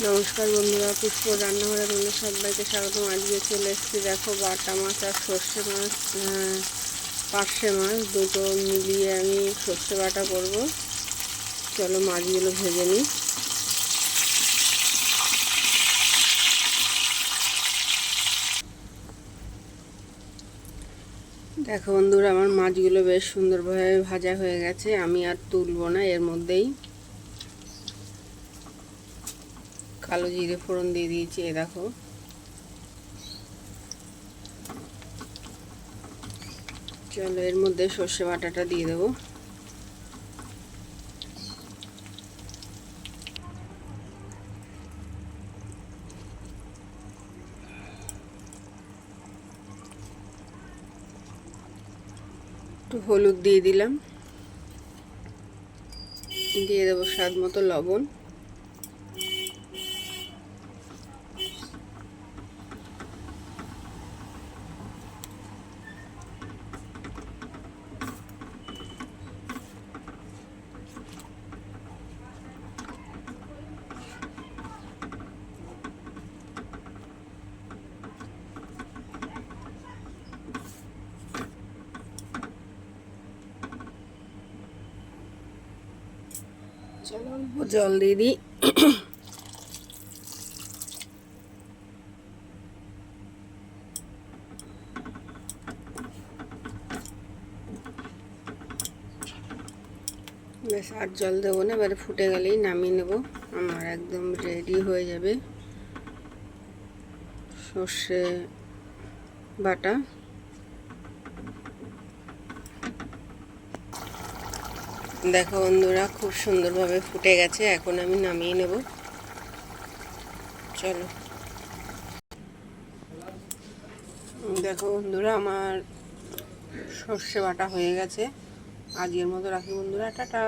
নমস্কার বন্ধুরা, পুষ্প রান্নাঘরে তোমাদের সবাইকে স্বাগতম। আজকে চলে এসেছি, দেখো বাটা মাছ আর সর্ষে মাছ, পার্শে মাছ দুটো মিলিয়ে আমি সর্ষে বাটা করব। চলো মাছগুলো ভেজে নিই। দেখো বন্ধুরা, আমার মাছগুলো বেশ সুন্দরভাবে ভাজা হয়ে গেছে। আমি আর তুলবো না, এর মধ্যেই কালো জিরে ফোড়ন দিয়ে দিয়েছি। এ দেখো, চলো এর মধ্যে সর্ষে বাটাটা দিয়ে দেবো। একটু হলুদ দিয়ে দিলাম, দিয়ে দেবো স্বাদ মতো লবণ। চলো অল্প জল দিয়ে দিই। বেশ আর জল দেবো না, এবারে ফুটে গেলেই নামিয়ে নেব। আমার একদম রেডি হয়ে যাবে সর্ষে বাটা। দেখো বন্ধুরা, খুব সুন্দরভাবে ফুটে গেছে। এখন আমি নামিয়ে নেব। চলো দেখো বন্ধুরা, আমার সর্ষে বাটা হয়ে গেছে। আজকের মতো রাখি বন্ধুরা, টাটা।